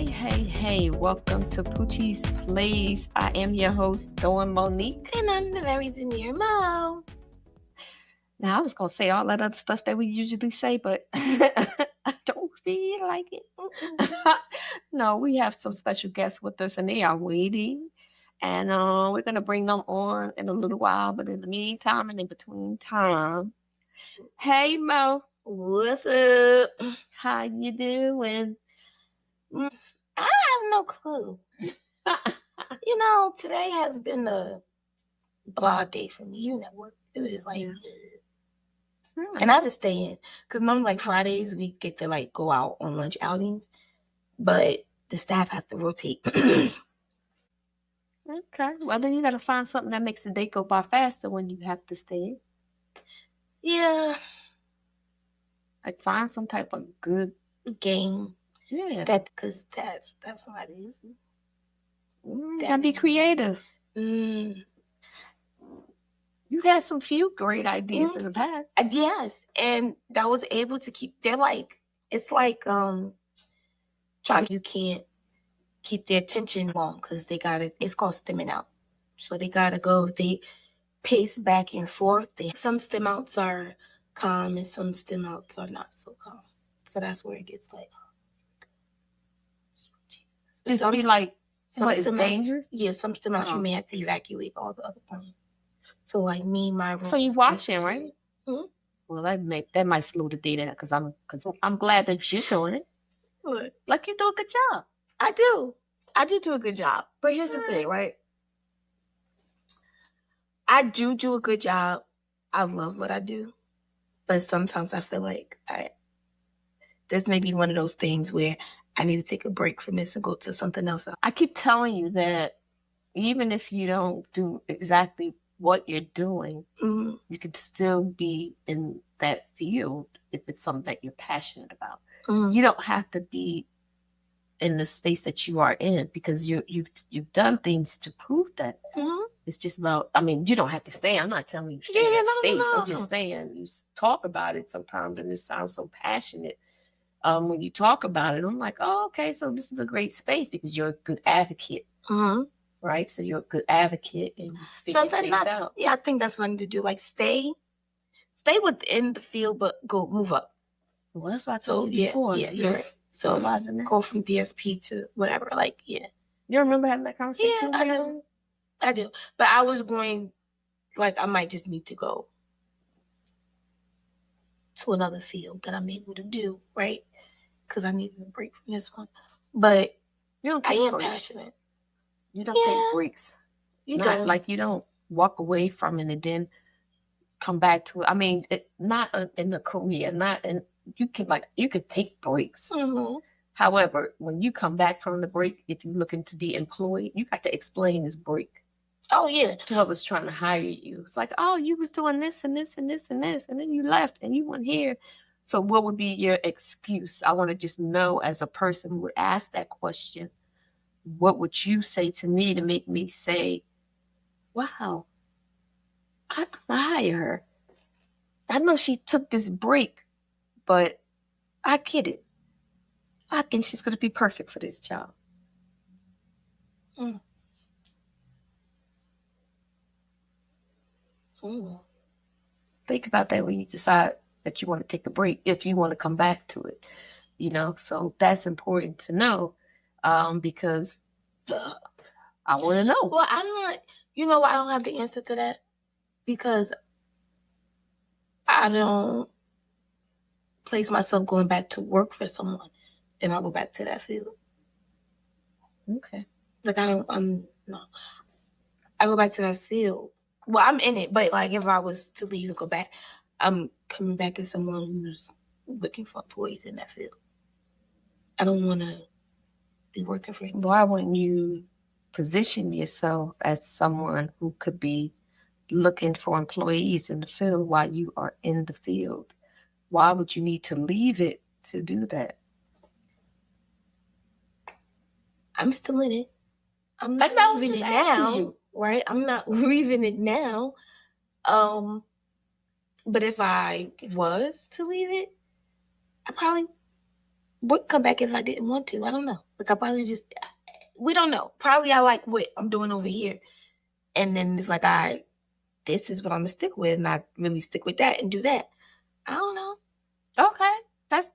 Hey, welcome to Poochie's Plays. I am your host, Monique. And I'm the very demure Mo. Now, I was going to say all that other stuff that we usually say, but I don't feel like it. No, we have some special guests with us, and they are waiting. And we're going to bring them on in a little while, but in the meantime and in between time, hey, Mo. What's up? How you doing? I have no clue. Today has been a blah day for me. Even at work, it was just like, and I had to stay in because normally like Fridays we get to like go out on lunch outings, but the staff have to rotate. Okay, well then you got to find something that makes the day go by faster when you have to stay in. Yeah, like find some type of good game. Yeah, because that's what it is. Gotta be creative. You had some few great ideas in the past. Yes, and that was able to keep. They're like, it's like you can't keep their attention long because they got it. It's called stemming out, so they gotta go. They pace back and forth. Some stem outs are calm and some stem outs are not so calm. So that's where it gets like. It's be like what is dangerous? Yeah, some stem outs you may have to evacuate all the other points. So like me, my room. So you watching, right? Mm-hmm. Well, that might slow the day down because I'm glad that you're doing it. What? Like you do a good job. I do a good job. But here's the thing, right? I do a good job. I love what I do. But sometimes I feel like this may be one of those things where I need to take a break from this and go to something else. I keep telling you that even if you don't do exactly what you're doing, you could still be in that field if it's something that you're passionate about. You don't have to be in the space that you are in because you've done things to prove that. It's just about, you don't have to stay. I'm not telling you to stay in that space. No. I'm just saying you talk about it sometimes and it sounds so passionate. When you talk about it, I'm like, oh, okay, so this is a great space because you're a good advocate. Right? So you're a good advocate and figure things out. Yeah, I think that's what I need to do. Like stay within the field, but move up. Well, that's what I told you before. Yeah, you're right. So go from DSP to whatever. Like, yeah. You remember having that conversation? Yeah, I do. But I was going, like, I might just need to go to another field that I'm able to do, right? Because I need a break from this one. But I am passionate. You don't take breaks. You don't walk away from it and then come back to it. Not in a career, you can take breaks. However, when you come back from the break, if you're looking to be employed, you got to explain this break. Oh yeah. To whoever's trying to hire you. It's like, oh, you was doing this and this and this and this, and then you left and you went here. So what would be your excuse? I want to just know, as a person who would ask that question, what would you say to me to make me say, wow, I hire her. I know she took this break, but I get it. I think she's going to be perfect for this job. Think about that when you decide that you want to take a break, if you want to come back to it, so that's important to know, because I want to know. Well, I'm not, I don't have the answer to that because I don't place myself going back to work for someone and I'll go back to that field. Okay. Like I go back to that field. Well, I'm in it, but like if I was to leave and go back, I'm coming back as someone who's looking for employees in that field. I don't want to be working for anybody. Why wouldn't you position yourself as someone who could be looking for employees in the field while you are in the field? Why would you need to leave it to do that? I'm still in it. I'm not leaving it now, right? I'm not leaving it now. But if I was to leave it, I probably would come back if I didn't want to. I don't know. Like, I probably just, we don't know. Probably I like what I'm doing over here. And then it's like, all right, this is what I'm going to stick with. And I really stick with that and do that. I don't know. Okay.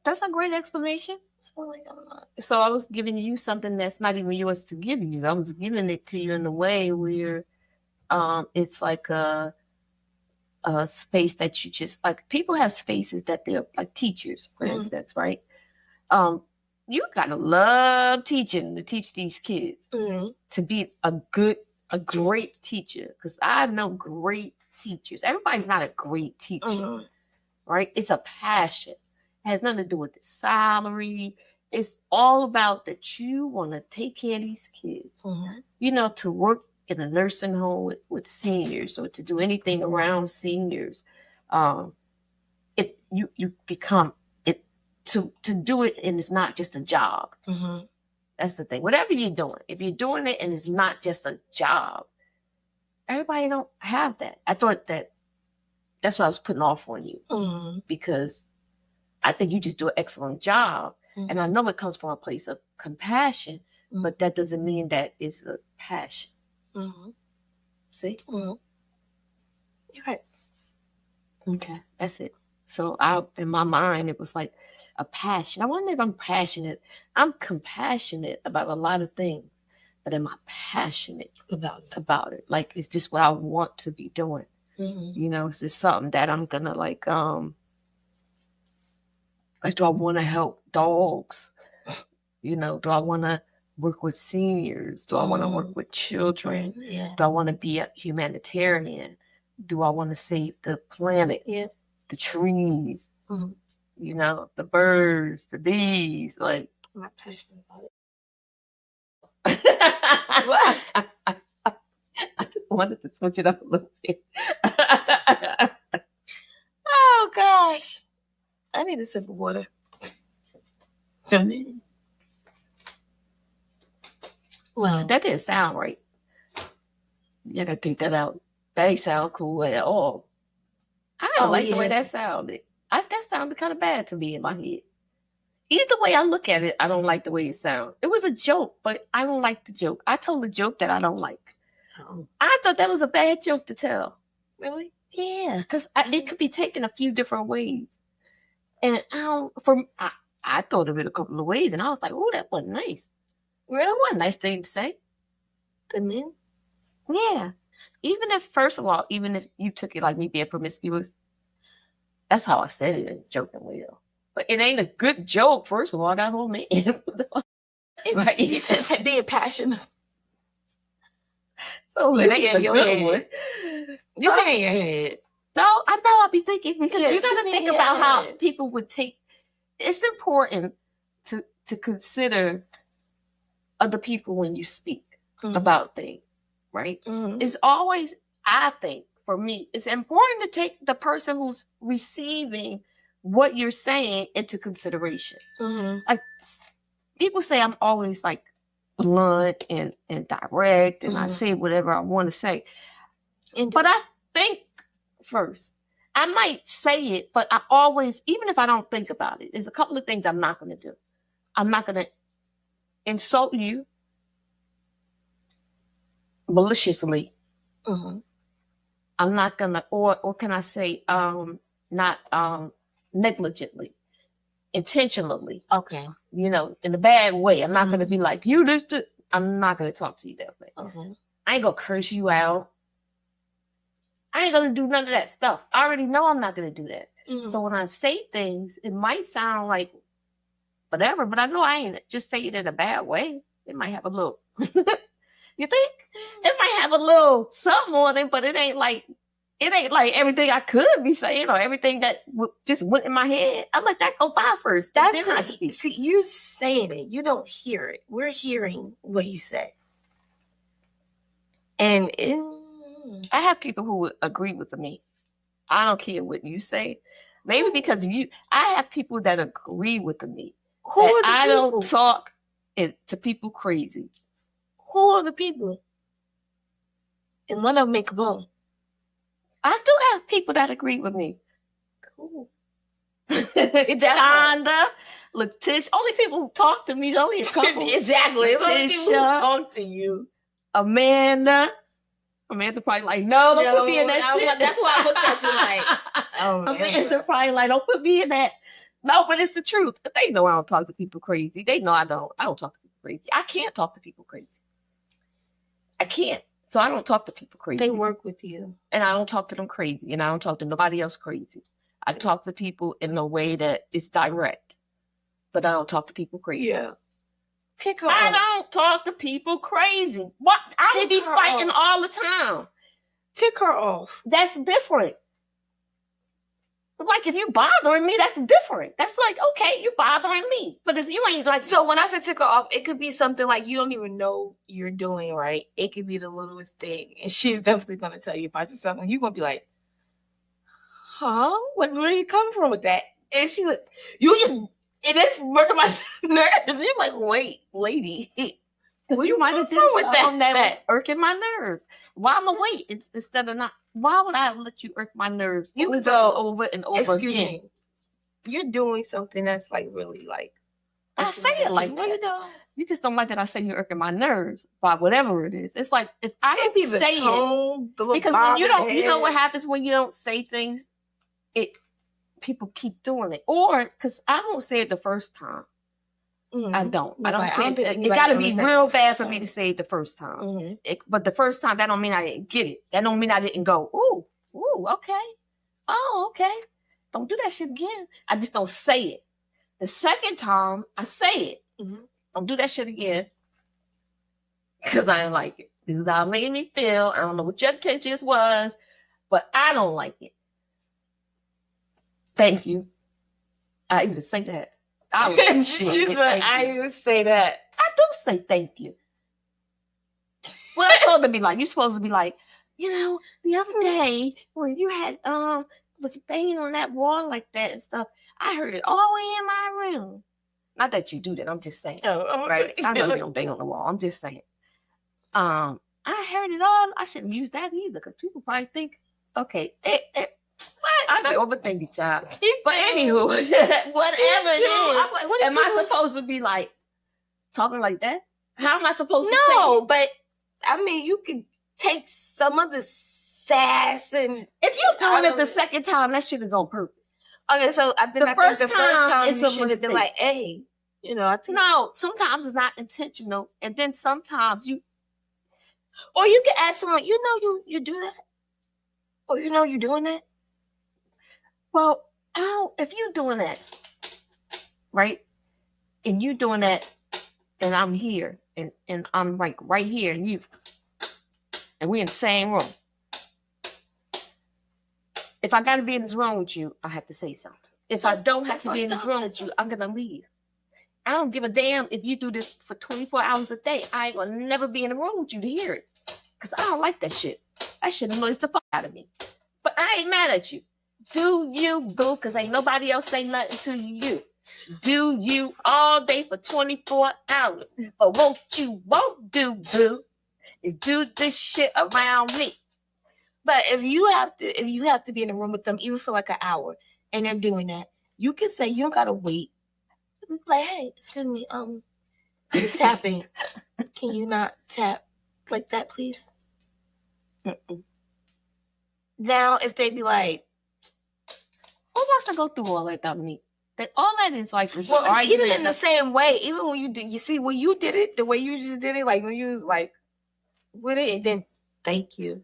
That's a great explanation. So, like, I don't know. So I was giving you something that's not even yours to give you. I was giving it to you in a way where it's like a space that you just, like, people have spaces that they're like teachers, for instance, right? You gotta love teaching, to teach these kids to be a great teacher. Because I know great teachers. Everybody's not a great teacher, right? It's a passion. It has nothing to do with the salary. It's all about that you want to take care of these kids. You know, to work in a nursing home with seniors, or to do anything around seniors. You become it to do it, and it's not just a job. That's the thing. Whatever you're doing, if you're doing it and it's not just a job, everybody don't have that. I thought that's what I was putting off on you, because I think you just do an excellent job. And I know it comes from a place of compassion, but that doesn't mean that it's a passion. See? You're right. Okay, that's it. So in my mind, it was like a passion. I wonder if I'm passionate. I'm compassionate about a lot of things, but am I passionate about it? Like, it's just what I want to be doing. You know, it's just something that I'm gonna like do I want to help dogs? You know, do I want to work with seniors? Do I want to work with children? Do I want to be a humanitarian? Do I want to save the planet? The trees, you know, the birds, the bees, like. I'm not passionate about it. I just wanted to switch it up a little bit. Oh gosh, I need a sip of water. Well, that didn't sound right. You gotta take that out. That ain't sound cool at all. I don't like the way that sounded. That sounded kind of bad to me in my head. Either way I look at it, I don't like the way it sounds. It was a joke, but I don't like the joke. I told a joke that I don't like. I thought that was a bad joke to tell. Really? Yeah, because it could be taken a few different ways. And I thought of it a couple of ways, and I was like, oh, that wasn't nice. Really? That wasn't a nice thing to say. The men? Yeah. Even if you took it like me being promiscuous, that's how I said it, joking well. But it ain't a good joke, first of all. That whole man. Right. You said being passionate. So it ain't a good one. You in your head. No, I know I'll be thinking, because you gotta think about how people would take. It's important to consider other people when you speak about things, right? It's always, I think, for me, it's important to take the person who's receiving what you're saying into consideration. Like, people say I'm always like blunt and direct, and I say whatever I want to say. But I think first. I might say it, but I always, even if I don't think about it, there's a couple of things I'm not going to do. I'm not going to insult you maliciously. I'm not going to, or can I say, not negligently, intentionally. Okay. You know, in a bad way. I'm not going to be like, you this. I'm not going to talk to you that way. I ain't going to curse you out. I ain't going to do none of that stuff. I already know I'm not going to do that. So when I say things, it might sound like whatever, but I know I ain't just say it in a bad way. It might have a little, you think? It might have a little something on it, but it ain't like everything I could be saying or everything that just went in my head. I let that go by first. That's how, see, you saying it. You don't hear it. We're hearing what you say. And I have people who would agree with me. I don't care what you say. Maybe because I have people that agree with me. Who are the people? I don't talk to people crazy. Who are the people? And one of them make a bone. I do have people that agree with me. Cool. Shonda, Letitia. Only people who talk to me, only a couple. Exactly. Letitia, talk to you. Amanda probably like, no, don't put me in that shit. That's why I looked at you like, oh, Amanda probably like, don't put me in that. No, but it's the truth. They know I don't talk to people crazy. They know I don't talk to people crazy. I can't talk to people crazy. I can't. So I don't talk to people crazy. They work with you. And I don't talk to them crazy. And I don't talk to nobody else crazy. I talk to people in a way that is direct. But I don't talk to people crazy. Yeah. I don't talk to people crazy. What? I be fighting all the time. Tick her off. That's different. Like, if you bothering me, that's different. That's like, okay, you bothering me. But if you ain't like... So when I say tick her off, it could be something like you don't even know you're doing, right? It could be the littlest thing. And she's definitely going to tell you about yourself. And you're going to be like, huh? Where you come from with that? And she like, it is working my nerves. And you're like, wait, lady. Because you might have done something that irking my nerves. Why am I wait instead of not? Why would I let you irk my nerves? You could go over and over again. Me. You're doing something that's like really like. I say it like that. You just don't like that I say you're irking my nerves by whatever it is. It's like if I don't say it, because when you don't, you know what happens when you don't say things. People keep doing it, or because I don't say it the first time. Mm-hmm. I don't say it. It got to be real bad for me to say it the first time. Mm-hmm. But the first time, that don't mean I didn't get it. That don't mean I didn't go, ooh, okay. Oh, okay. Don't do that shit again. I just don't say it. The second time, I say it. Mm-hmm. Don't do that shit again. Because I don't like it. This is how it made me feel. I don't know what your intentions was, but I don't like it. Thank you. I even say that. I appreciate it. I even say that. I do say thank you. Well, I'm supposed to be like, you're supposed to be like, you know, the other day when you had was banging on that wall like that and stuff, I heard it all the way in my room. Not that you do that, I'm just saying. Right? I know you don't bang on the wall. I'm just saying. I heard it all. I shouldn't use that either because people probably think, okay, I be overthinking, child. But anywho, whatever it is, am I supposed to be like talking like that? How am I supposed to say it? No, but I mean, you could take some of the sass and if you're doing it the second time, that shit is on purpose. Okay, so I think the first time you should have been like, hey, you know, I think no, sometimes it's not intentional, and then sometimes you, or you can ask someone, you know, you do that, or you know, you're doing that. Well, if you're doing that, right, and you doing that, and I'm here, and I'm like right here, and we're in the same room. If I got to be in this room with you, I have to say something. If I don't have to be in this room with you, I'm going to leave. I don't give a damn if you do this for 24 hours a day. I ain't going to never be in the room with you to hear it. Because I don't like that shit. That shit annoys the fuck out of me. But I ain't mad at you. Do you, boo, because ain't nobody else say nothing to you. Do you all day for 24 hours. But what you won't do, boo, is do this shit around me. But if you have to be in a room with them, even for like an hour, and they're doing that, you can say you don't gotta wait. Like, hey, excuse me, you're tapping. Can you not tap like that, please? Mm-mm. Now, if they be like, who wants to go through all that, Dominique? All that is like, well, even in the same way, even when you see when you did it, the way you just did it, like when you was like with it, and then thank you.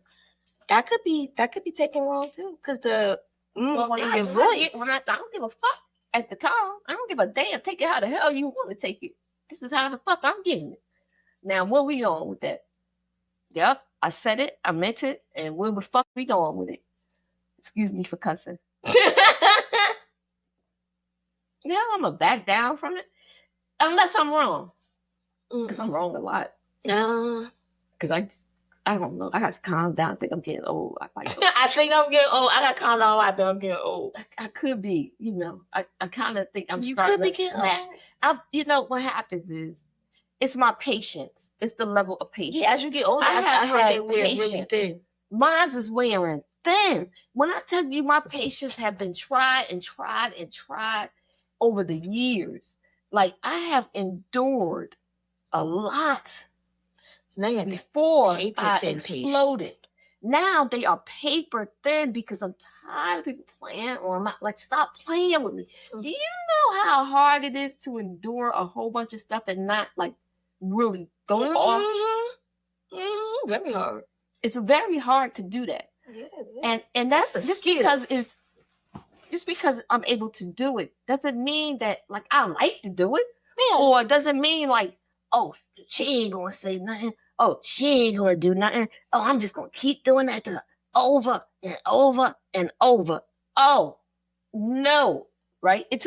That could be taken wrong too, because the in your voice. I don't give a fuck at the time. I don't give a damn. Take it how the hell you want to take it. This is how the fuck I'm getting it. Now, where we going with that? Yep, I said it, I meant it, and where the fuck we going with it? Excuse me for cussing. Yeah, I'm gonna back down from it unless I'm wrong. Because I'm wrong a lot. Because I don't know. I got to calm down. I think I'm getting old. I think I'm getting old. I got to calm down. I think I'm getting old. I could be, you know. I kind of think I'm starting to snap. You know, what happens is, it's my patience. It's the level of patience. Yeah, as you get older, I heard they wear really thin. Mine's is wearing thin. When I tell you my patience have been tried and tried and tried over the years, like I have endured a lot before I exploded. Now they are paper thin because I'm tired of people playing, or I'm like, stop playing with me. Do you know how hard it is to endure a whole bunch of stuff and not like really go off? Very hard. It's very hard to do that. Yeah, and that's just because I'm able to do it doesn't mean that like I like to do it. Yeah. Or it doesn't mean like, oh, she ain't gonna say nothing. Oh, she ain't gonna do nothing. Oh, I'm just gonna keep doing that to over and over and over. Oh, no, right? It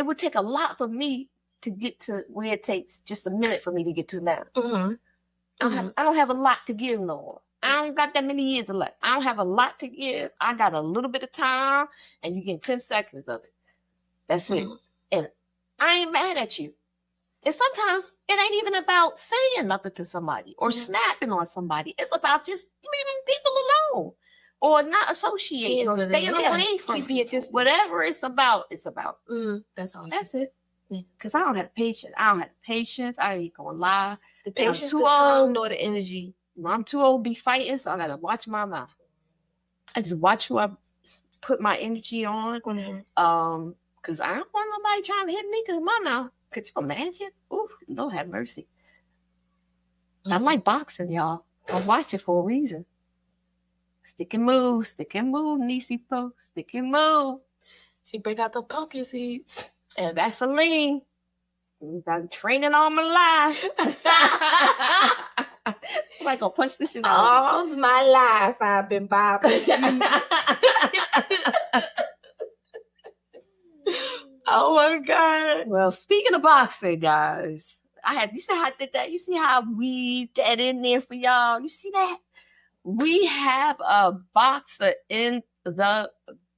would take a lot for me to get to where it takes just a minute for me to get to now. I don't have a lot to give no more. I don't got that many years left. I don't have a lot to give. I got a little bit of time, and you get 10 seconds of it. That's it. And I ain't mad at you. And sometimes it ain't even about saying nothing to somebody or snapping on somebody. It's about just leaving people alone or not associating or staying away from people. Whatever it's about, it's about. That's all. That's it. Because I don't have patience. I ain't gonna lie. The patience, the time, nor the energy. I'm too old to be fighting, so I gotta watch my mouth. I just watch who I put my energy on. Because I don't want nobody trying to hit me because my mouth. Could you imagine? Ooh, Lord have mercy. I like boxing, y'all. I watch it for a reason. Stick and move, Niecy Po. Stick and move. She break out the pumpkin seeds. And Vaseline. I'm training all my life. Somebody gonna punch this shit out. All my life I've been bobbing. Oh my God. Well, speaking of boxing, guys, you see how I did that? You see how I weaved that in there for y'all? You see that? We have a boxer in the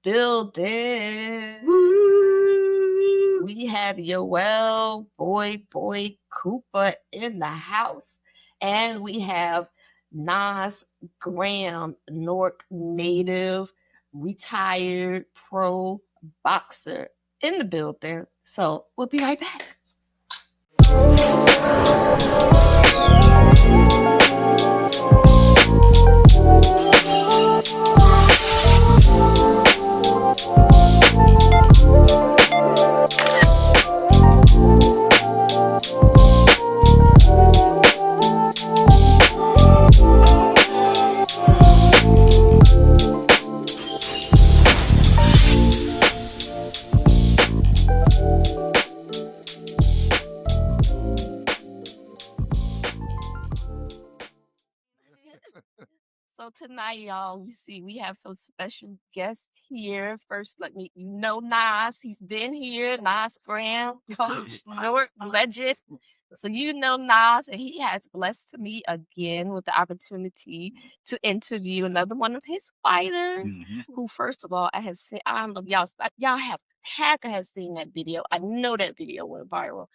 building. Woo! We have Yoell, boy Cooper in the house. And we have Nas Graham, Newark native, retired pro boxer in the building. So we'll be right back. So tonight, y'all, you see, we have some special guests here. First, let me know Nas. He's been here. Nas Graham, Coach Newark legend. So you know Nas, and he has blessed me again with the opportunity to interview another one of his fighters. Who, first of all, I have seen. I don't know if y'all have had to have seen that video. I know that video went viral.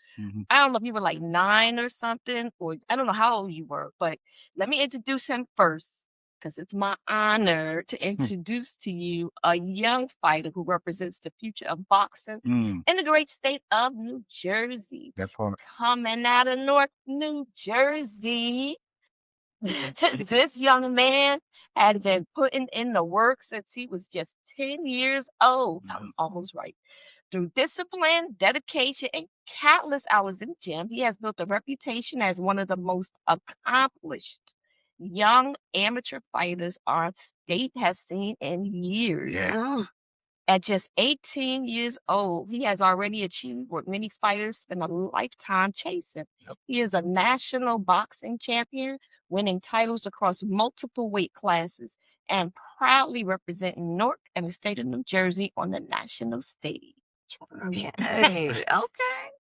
I don't know if you were like 9 or something, or I don't know how old you were, but let me introduce him first. Because it's my honor to introduce to you a young fighter who represents the future of boxing in the great state of New Jersey. Coming out of Newark, New Jersey. This young man had been putting in the work since he was just 10 years old. I'm almost right. Through discipline, dedication, and countless hours in the gym, he has built a reputation as one of the most accomplished young amateur fighters our state has seen in years. At just 18 years old, he has already achieved what many fighters spend a lifetime chasing. He is a national boxing champion, winning titles across multiple weight classes and proudly representing Newark and the state of New Jersey on the national stage. Okay.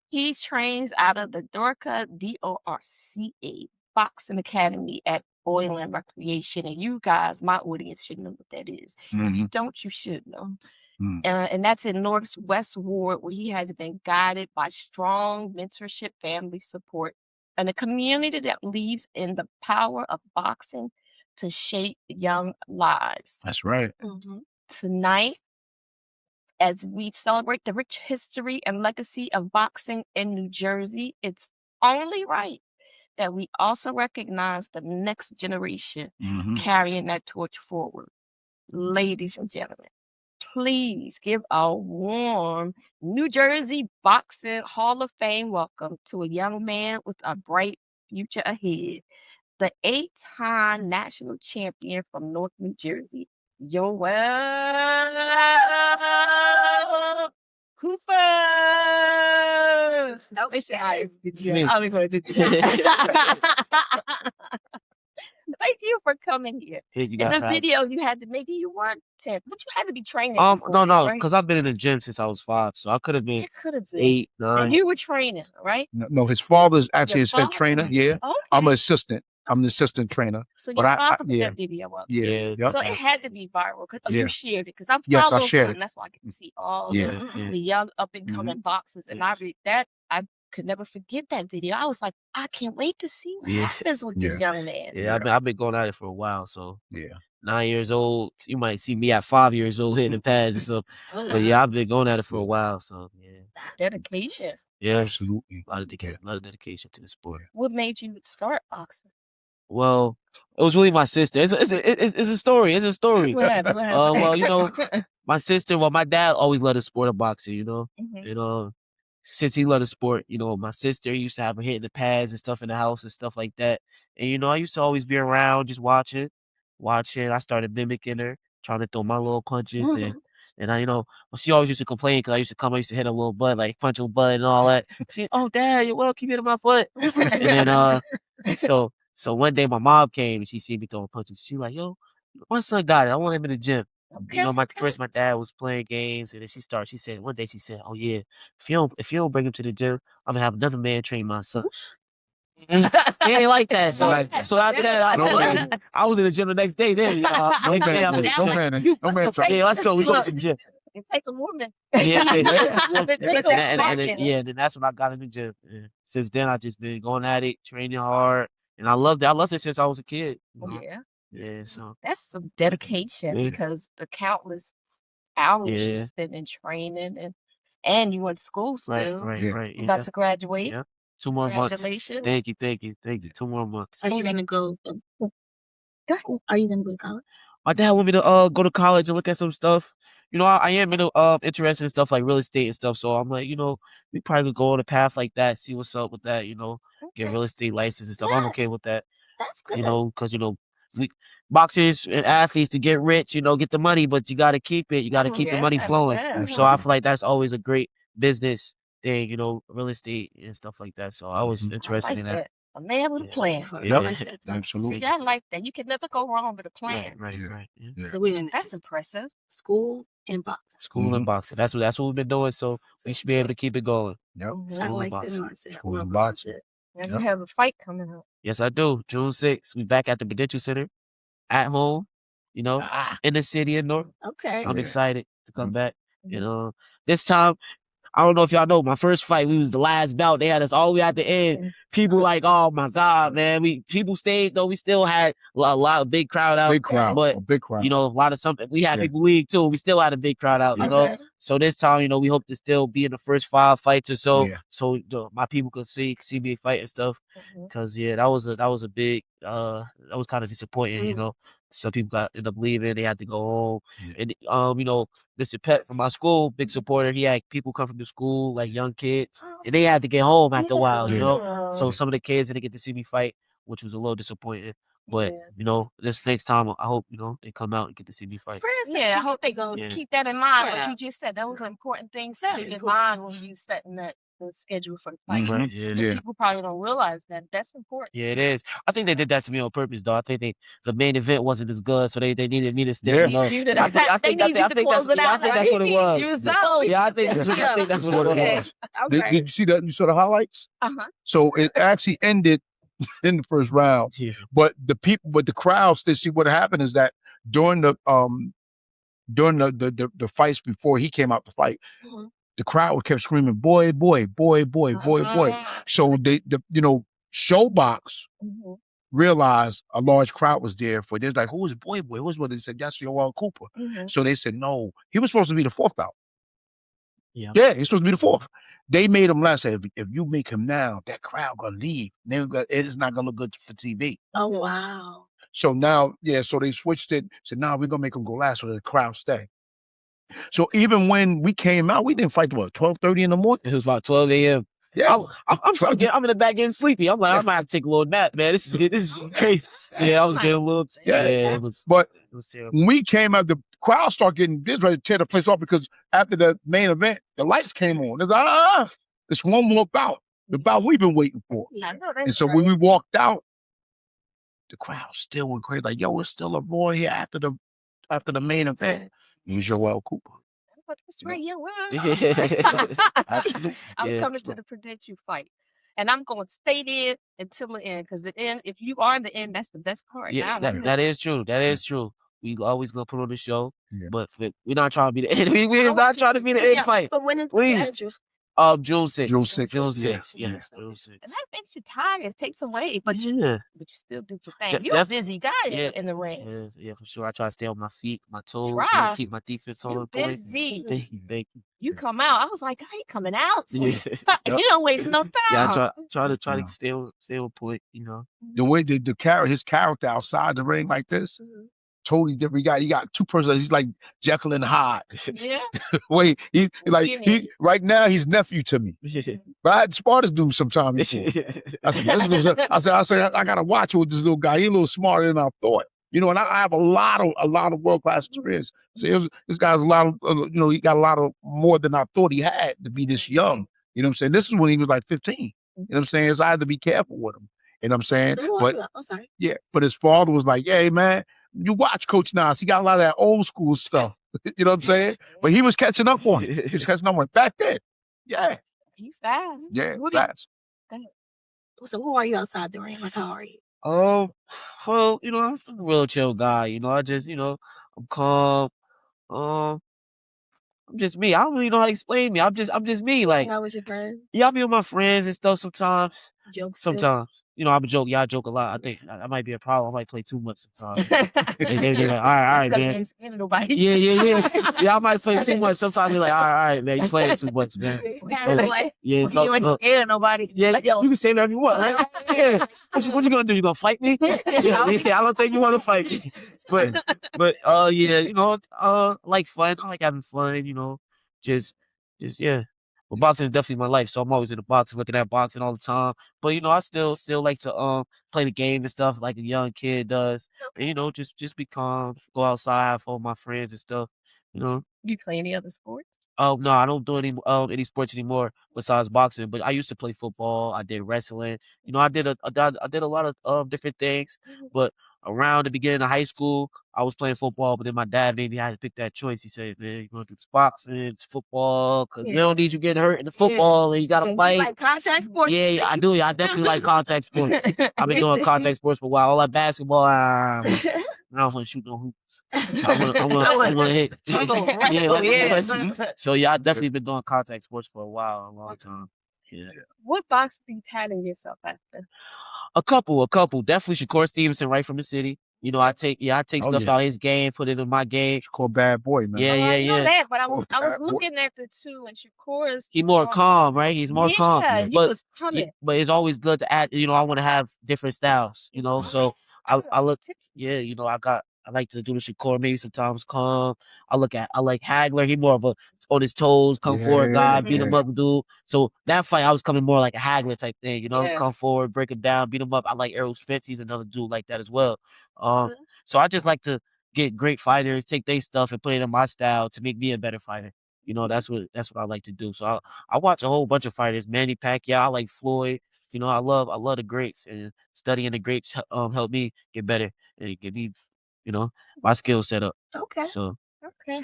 He trains out of the Dorca, DORCA Boxing Academy at Boylan Recreation. And you guys, my audience, should know what that is. If you don't, you should know. And that's in Newark's West Ward, where he has been guided by strong mentorship, family support, and a community that believes in the power of boxing to shape young lives. That's right. Tonight, as we celebrate the rich history and legacy of boxing in New Jersey, it's only right that we also recognize the next generation carrying that torch forward. Ladies and gentlemen, please give a warm New Jersey Boxing Hall of Fame welcome to a young man with a bright future ahead. The 8-time national champion from North New Jersey, Yoell Cooper. I wish I did Thank you for coming here. You In the video, you had to, maybe you weren't 10, but you had to be training. No, right? because I've been in the gym since I was 5, so I could have been 8, 9. And you were training, right? No, his father's actually Your his head trainer. Yeah, Okay. I'm an assistant. I'm the assistant trainer. So your but father put that video up. Yeah. So it had to be viral because you shared it. Because I'm Yes, I following shared you, it. and that's why I get to see all Yeah. the young up and coming boxers. And I could never forget that video. I was like, I can't wait to see what happens with this young man. Yeah, I've been going at it for a while. So 9 years old, you might see me at 5 years old in the past and stuff. But yeah, I've been going at it for a while. So Dedication. Yeah, absolutely. A lot of dedication to the sport. What made you start boxing? Well, it was really my sister. It's a story. It's a story. What happened? Well, you know, my sister. Well, my dad always loved the sport of boxing. You know, since he loved the sport, you know, my sister used to have her hitting the pads and stuff in the house and stuff like that. And you know, I used to always be around, just watching. I started mimicking her, trying to throw my little punches and I, you know, she always used to complain because I used to hit her little butt, like punch her butt and all that. She, oh, Dad, you're well, keep hitting my foot. And then, so one day my mom came and she seen me throwing punches. She like, yo, my son got it. I want him in the gym. Okay. You know, my dad was playing games, and then she said, one day she said, oh yeah, if you don't bring him to the gym, I'm gonna have another man train my son. He ain't like that. So after that, I was in the gym the next day. Then, let's go. We go to the gym. It take a woman. And then that's when I got in the gym. And since then, I just been going at it, training hard, and I loved it. I loved it since I was a kid. Yeah. So that's some dedication because the countless hours you spent in training and you went to school still. Right. You about to graduate. Yeah. 2 more months. Congratulations. Thank you. 2 more months. Are you gonna go? Are you gonna go to college? My dad want me to go to college and look at some stuff. You know, I am interested in stuff like real estate and stuff. So I'm like, you know, we probably could go on a path like that, see what's up with that. You know, get real estate license and stuff. I'm okay with that. That's good. You know, because we boxers and athletes to get rich, you know, get the money, but you got to keep it. You got to keep the money flowing. So I feel like that's always a great business thing, you know, real estate and stuff like that. So I was interested in that. A man with a plan. Absolutely. See, I like that. You can never go wrong with a plan. Right. Yeah. So that's impressive. School and boxing. School and boxing. That's what we've been doing. So we should be able to keep it going. Yep. I like this mindset. School and boxing. And you have a fight coming up. Yes, I do. June 6th. We back at the Prudential Center at home, you know, in the city of Newark. Okay. I'm excited to come back. You know, this time, I don't know if y'all know, my first fight, we was the last bout. They had us all the way at the end. People like, oh my God, man. People stayed, though. We still had a lot of big crowd out. Big crowd. But, big crowd. You know, a lot of something. We had people leave too. We still had a big crowd out, you know. So this time, you know, we hope to still be in the first 5 fights or so. Yeah. So my people could see me fight and stuff. Cause that was a big, that was kind of disappointing, you know. Some people ended up leaving. They had to go home. And, you know, Mr. Pet from my school, big supporter. He had people come from the school, like young kids. And they had to get home after a while, you know. So some of the kids didn't get to see me fight, which was a little disappointing. But, you know, this next time, I hope, you know, they come out and get to see me fight. Yeah, I hope they go keep that in mind. What you just said, that was an important thing to keep in mind when you setting the schedule for the fight. People probably don't realize that. That's important. Yeah, it is. I think they did that to me on purpose, though. I think the main event wasn't as good, so they needed me to stay. I think that's what it was. Yeah, I think that's what it was. Did you see that? You saw the highlights? So it actually ended in the first round. But the crowds, they see what happened is that during the fights before he came out to fight, the crowd kept screaming, boy, boy, boy, boy, boy, boy. So you know, Showbox realized a large crowd was there for. They was like, "Who is Boy? Who's what?" They said, "That's Yoell Cooper." So they said, "No, he was supposed to be the fourth out." Yeah, he's supposed to be the fourth. They made him last. Said, if you make him now, that crowd gonna leave. It's not gonna look good for TV. Oh wow. So now, so they switched it. Said, "No, we're gonna make him go last so the crowd stay." So even when we came out, we didn't fight till 12:30 in the morning. It was about 12 a.m. Yeah, I'm in the back getting sleepy. I'm like, I might have to take a little nap, man. This is crazy. Yeah, I was getting a little. It was terrible. When we came out, the crowd started getting this ready to tear the place off because after the main event, the lights came on. It's like, it's one more bout, the bout we've been waiting for. I know, that's and so when we walked out, the crowd still went crazy. Like, yo, it's still a roar here after the main event. It was Yoell Cooper. That's right, Yoell. Absolutely. I'm coming to the Prodigy fight. And I'm going to stay there until the end, because the end, if you are in the end, that's the best part. Yeah, that is true. That is true. We always gonna put on the show, but we're not trying to be the end. We're not trying to be the end fight. But when is June 6th. June 6th. June 6th. Yeah. June 6th. And that makes you tired. It takes away, but you still do your thing. That- You're a that- busy guy in the ring. Yeah, for sure. I try to stay on my feet, my toes, Try. keep my defense on You're point. busy. Thank you. You come out. I was like, I ain't coming out. Yeah. You don't waste no time. Yeah, I try to stay on point. You know. The way his character outside the ring like this, totally different. He got two personalities. He's like Jekyll and Hyde. Yeah. Wait, right now he's nephew to me. But I had sparred this dude sometime before. I said, I gotta watch with this little guy. He's a little smarter than I thought. You know, and I have a lot of world-class experience. So this guy's a lot of, he got a lot of more than I thought he had to be this young. You know what I'm saying? This is when he was like 15. You know what I'm saying? So I had to be careful with him. You know what I'm saying? I'm sorry. Yeah, but his father was like, "Hey, man, you watch Coach Nas. He got a lot of that old school stuff." You know what I'm saying? But he was catching up on it. He was catching up on it back then. Yeah. He fast. Yeah, fast. So who are you outside the ring? Like, how are you? Well, I'm a real chill guy. I just, I'm calm. I'm just me. I don't really know how to explain me. I'm just me. Like, hang out with your friends? Yeah, I'll be with my friends and stuff sometimes. Jokes. Sometimes. I'm a joke. Yeah, I joke a lot. I think that might be a problem. I might play too much sometimes. They're like, all right, man. Yeah, I might play too much. Sometimes they're like, all right, man, you playing too much, man. You ain't scared of nobody. Yeah, you can say whatever you want. Yeah. What you gonna do? You gonna fight me? Yeah, I don't think you want to fight me. But like fun. I like having fun. Just yeah. But boxing is definitely my life, so I'm always in the boxing, looking at boxing all the time. But I still like to play the game and stuff like a young kid does. And just be calm, go outside, have fun with my friends and stuff. You play any other sports? Oh no, I don't do any sports anymore besides boxing. But I used to play football. I did wrestling. I did a lot of different things. But around the beginning of high school, I was playing football. But then my dad made me have to pick that choice. He said, "Man, you're gonna do this boxing, it's football, because we don't need you getting hurt in the football, and you gotta fight." You like contact sports? Yeah, I do. I definitely like contact sports. I've been doing contact sports for a while. All that basketball, I don't want to shoot no hoops. I want to hit. So yeah, I've definitely been doing contact sports for a long time. Yeah. What boxing do you pattern yourself after? A couple. Definitely Shakur Stevenson, right from the city. I take stuff out of his game, put it in my game. Shakur bad boy, man. Yeah. I know that, but I was looking at the two, and Shakur's. He's more calm, right? He's more calm. Yeah, he was coming. But it's always good to add. I want to have different styles. So I look. Yeah, I like to do the Shakur, maybe sometimes calm. I like Hagler. He more of a on his toes, come forward guy, beat him up, dude. So that fight, I was coming more like a Hagler type thing, come forward, break him down, beat him up. I like Errol Spence. He's another dude like that as well. So I just like to get great fighters, take their stuff and put it in my style to make me a better fighter. That's what I like to do. So I watch a whole bunch of fighters. Manny Pacquiao, I like Floyd. I love the greats, and studying the greats helped me get better and get me, my skill set up. Okay. So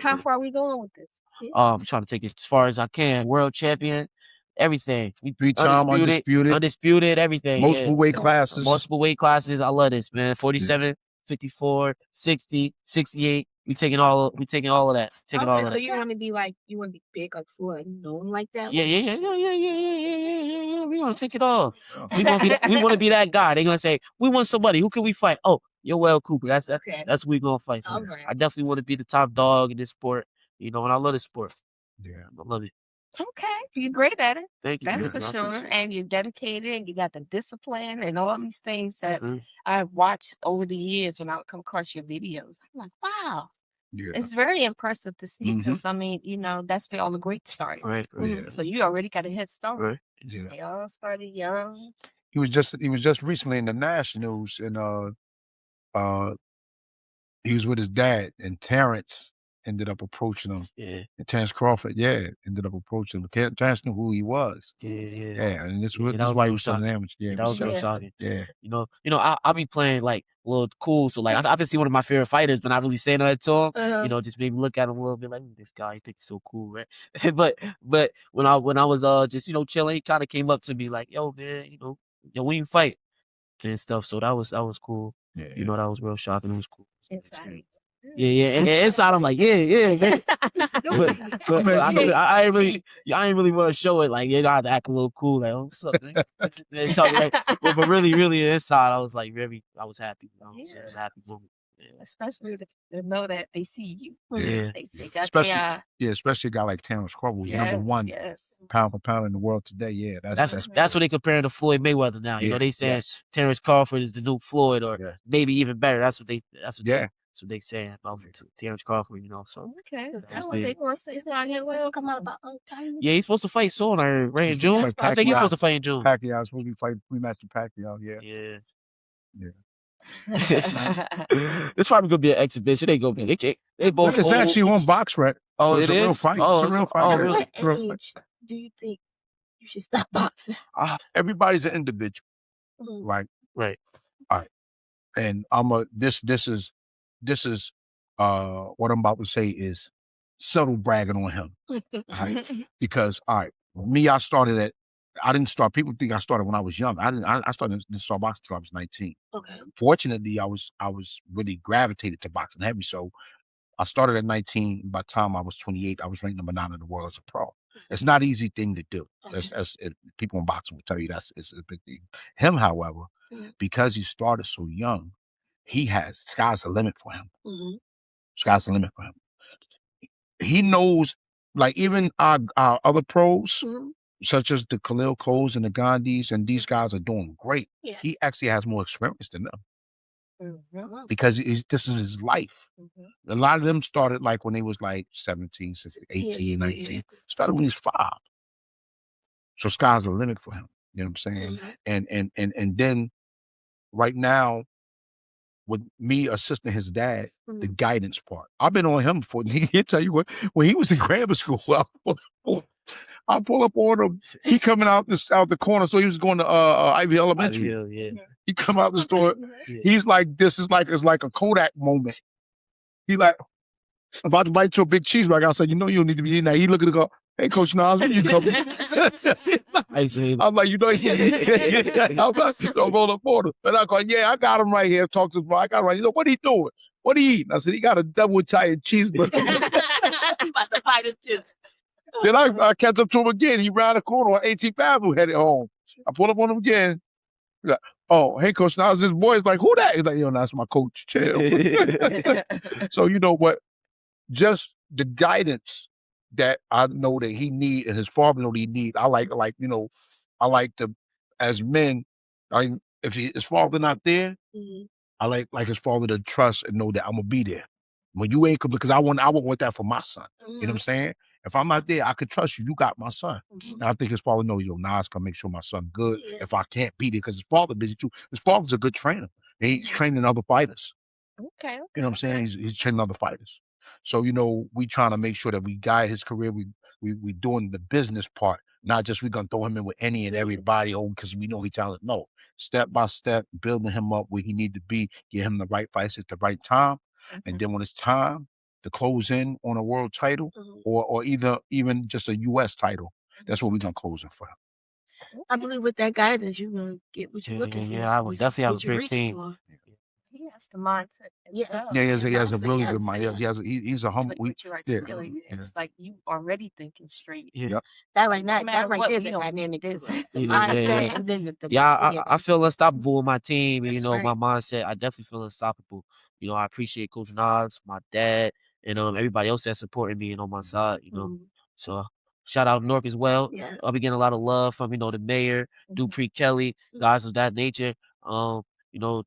how far are we going with this? I'm trying to take it as far as I can. World champion, everything. Three-time undisputed, everything. multiple weight classes. Multiple weight classes. I love this, man. 47 54, 60, 68. We taking all of that. Taking all of Okay, so that. you want to be big, like Floyd, known like that? Yeah. We want to take it all. We want to be that guy. They're gonna say, we want somebody. Who can we fight? Oh, Yoell Cooper. That's Okay. who we gonna fight. So All right. I definitely want to be the top dog in this sport. You know, and I love this sport. Yeah. I love it. Okay, you're great at it. Thank you. That's man. for I sure. appreciate it. And you're dedicated, and you got the discipline and all these things that Mhm. I've watched over the years when I would come across your videos. I'm like, wow, Yeah. it's very impressive to see Mhm. because, I mean, that's where all the greats started. Right. Yeah. So you already got a head start. Right. Yeah. They all started young. He was just recently in the Nationals, and he was with his dad, and Terrence ended up approaching him. Yeah. And Terrence Crawford, ended up approaching him. Terrence knew who he was. Yeah. And this Yeah, is that was why he real was so shocking. enamored. Yeah, That was real Yeah. shocking. Yeah. You know, I'll be playing like a little cool. So like, I can see one of my favorite fighters, but not really saying nothing to him. Uh-huh. Just maybe look at him a little bit like, this guy, I think he's so cool, right? but when I was just chilling, he kind of came up to me like, yo man, we can fight and stuff. So that was cool. Yeah. That was real shocking. It was cool. Inside. Yeah. And inside, I'm like, yeah, man. but I ain't really want to show it. Like, I had to act a little cool. Like, oh, what's up, man? And so, like, but really inside, I was like, I was happy. I was happy moment. Yeah. Especially to know that they see you. Yeah. They got especially a guy like Terrence Crawford, who's number one pound for pound in the world today. Yeah, That's what they comparing to Floyd Mayweather now. They saying Terrence Crawford is the new Floyd, or maybe even better. That's what they saying about Terrence Crawford. So okay, that's what they want to say. Well, come out about time. Yeah, he's supposed to fight soon, right in June. I think he's supposed to fight in June. Pacquiao's supposed to fight rematch with Pacquiao. Yeah. It's probably gonna be an exhibition. They gonna be they both. It's actually on BoxRec. Oh, so it's a real fight. Oh, it's a real fight. really? What age do you think you should stop boxing? Everybody's an individual, right? Right. All right. And this is what I'm about to say is subtle bragging on him, right? Because I started I didn't start. People think I started when I was young. I started to start boxing until I was 19. Okay. Fortunately, I was really gravitated to boxing heavy. So I started at 19. By the time I was 28, I was ranked number 9 in the world as a pro. It's not an easy thing to do. People in boxing will tell you it's a big thing. Him, however, because he started so young, sky's the limit for him. Sky's the limit for him. He knows, like even our other pros, such as the Khalil Coles and the Gandhis, and these guys are doing great. Yeah. He actually has more experience than them because this is his life. A lot of them started like when they was like 17, 16, 18, 19. Started when he was 5. So sky's the limit for him. You know what I'm saying? And then right now, with me assisting his dad, the guidance part. I've been on him before. He'll tell you what, when he was in grammar school, I'll pull up on him. He coming out the corner, so he was going to Ivy Elementary. He come out the store. He's like, it's like a Kodak moment. He like about to bite your big cheeseburger. I said, you don't need to be in there. He look at it, go, hey, Coach Nas, where you coming? I'm like, I'm gonna roll up on him. And I go, I got him right here. Talk to him. I got him right here. What he doing? What he eating? I said, he got a double Italian cheeseburger. about to fight it too. Then I catch up to him again. He round the corner on 18th Avenue, headed home. I pull up on him again. He's like, oh, hey, Coach Nas. This boy's like, who that? He's like, that's my coach. Chill. So you know what? Just the guidance that I know that he need and his father know that he need. I like to, as men, if his father not there, I like his father to trust and know that I'm gonna be there. When you ain't, because I would want that for my son. You know what I'm saying? If I'm not there, I could trust you. You got my son. And I think his father knows, Nas can make sure my son good if I can't be there, because his father busy too. His father's a good trainer. He's training other fighters. Okay. You know what I'm saying? He's training other fighters. So, we trying to make sure that we guide his career. We doing the business part, not just we gonna throw him in with any and everybody, because we know he's talented. No, step by step, building him up where he need to be, get him the right fights at the right time. And then when it's time to close in on a world title or even just a U.S. title, that's what we're gonna close in for him. I believe with that guidance, you're gonna get what you're looking for. I would definitely have a great team. He has the mindset as well. Yeah, he has a really good Yes, mind. He's a humble. What you articulated, it's like you already thinking straight. Yep. That right now, No matter that right what, there we is a don't dynamic. this. I feel unstoppable with my team, and That's my right. mindset. I definitely feel unstoppable. I appreciate Coach Nas, my dad, and everybody else that's supporting me and on my side. So shout out Newark as well. Yeah. I'll be getting a lot of love from the mayor, Dupree Kelly, guys of that nature.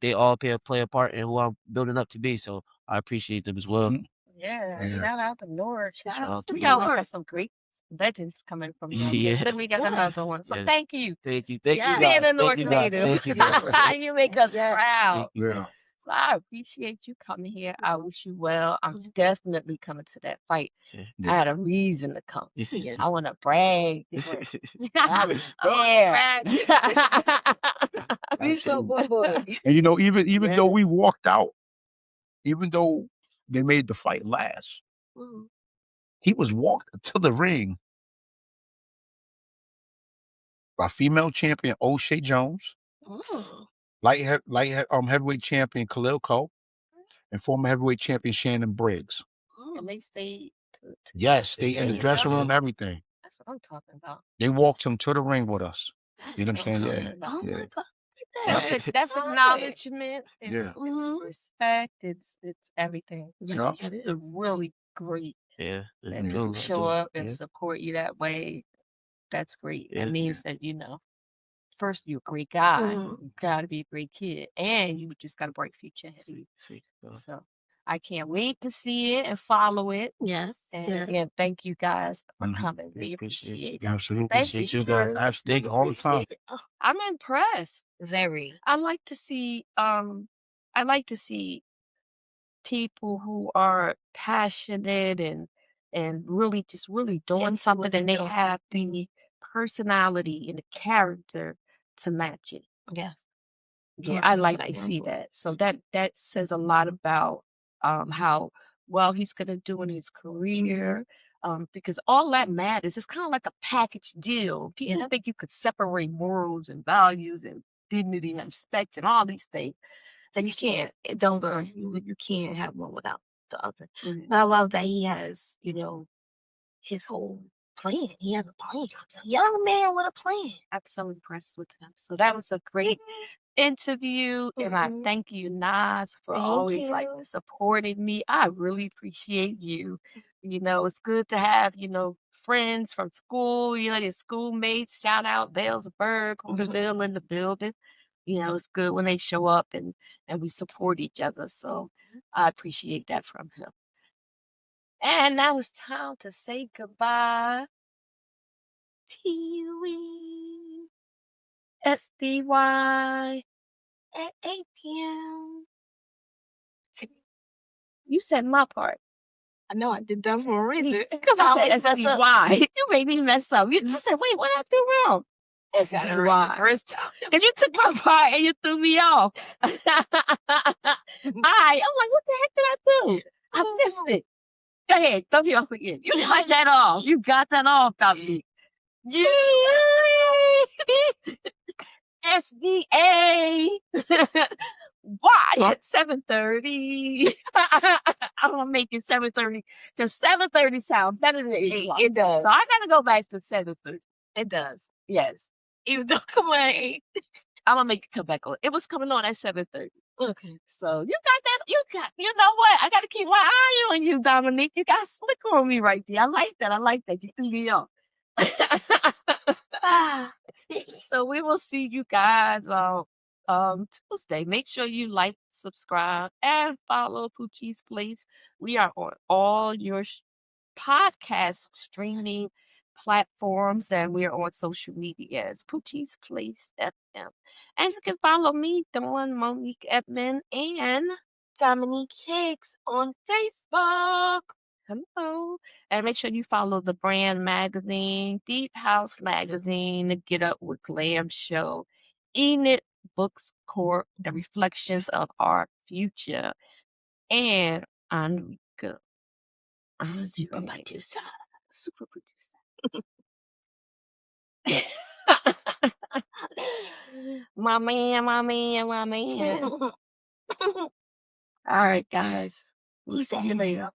They all play a part in who I'm building up to be. So I appreciate them as well. Yeah, shout out to Newark. Shout out to We always Newark. got some great legends coming from Newark. Yeah. Then we got another one. So Yes. thank you. Thank you Being guys. a Newark Thank you guys. native. Thank you guys. You make us proud. Yeah. So I appreciate you coming here. I wish you well. I'm definitely coming to that fight. Yeah. I had a reason to come. Yeah. I want to brag. I was there. We so boy. And even though we walked out, even though they made the fight last, he was walked to the ring by female champion O'Shea Jones, heavyweight champion Khalil Cole, and former heavyweight champion Shannon Briggs. And they stayed. Yes, they in the dressing room, everything. That's what I'm talking about. They walked him to the ring with us. You know what I'm saying? Yeah. Oh my God. That's acknowledgement. It's, Yeah. it's respect. It's everything. Yeah. It's really great Yeah. that people show up and support you that way. That's great. Yeah. That means that first you're a great guy. You gotta be a great kid, and you just got a bright future ahead of you. So I can't wait to see it and follow it. Yes. And again, thank you guys for coming. We appreciate it. Absolutely. Thank You guys. Absolutely. All the time. I'm impressed. Very. I like to see people who are passionate and really doing something, and they have the personality and the character to match it. Yes. Yeah, I like to see that. So that says a lot about how well he's gonna do in his career. Because all that matters. It's kind of like a package deal. People think you could separate morals and values and dignity and respect and all these things. Then you can't. You can't have one without the other. But I love that he has, his whole plan. He has a plan. He's a young man with a plan. I'm so impressed with him. So that was a great interview, and I thank you, Nas, for always supporting me. I really appreciate you. It's good to have friends from school. Your schoolmates. Shout out Bellsburg, Hooterville in the building. It's good when they show up and we support each other. So I appreciate that from him. And now it's time to say goodbye. TUE-SDY at 8 p.m. You said my part. I know I did that for a reason. Because I said SDY. You made me mess up. I said, wait, what I do wrong? SDY. First time. Because you took my part and you threw me off. I'm like, what the heck did I do? I missed it. Go ahead, throw me off again. You got that off. You got that off, Tommy. SDA. Why at 7:30? I'm gonna make it 7:30 because 7:30 sounds better than 8 o'clock. It does. So I gotta go back to 7:30. It does. Yes. Even though, come on, 8. I'm gonna make it come back on. It was coming on at 7:30. Okay. So you got that. You know what? I gotta keep my eye on you, Dominique. You got slicker on me right there. I like that. You threw me off. So we will see you guys on Tuesday. Make sure you like, subscribe, and follow Poochie's Place. We are on all your podcast streaming platforms, and we are on social media as Poochie's Place FM. And you can follow me, Dawn Monique Edmond, and Dominique Hicks on Facebook. Hello. And make sure you follow the brand magazine, Deep House Magazine, the Get Up with Glam Show, Enid Books Corp, The Reflections of Our Future, and Enrica, Super producer. Super producer. My man. All right, guys. We'll see you later.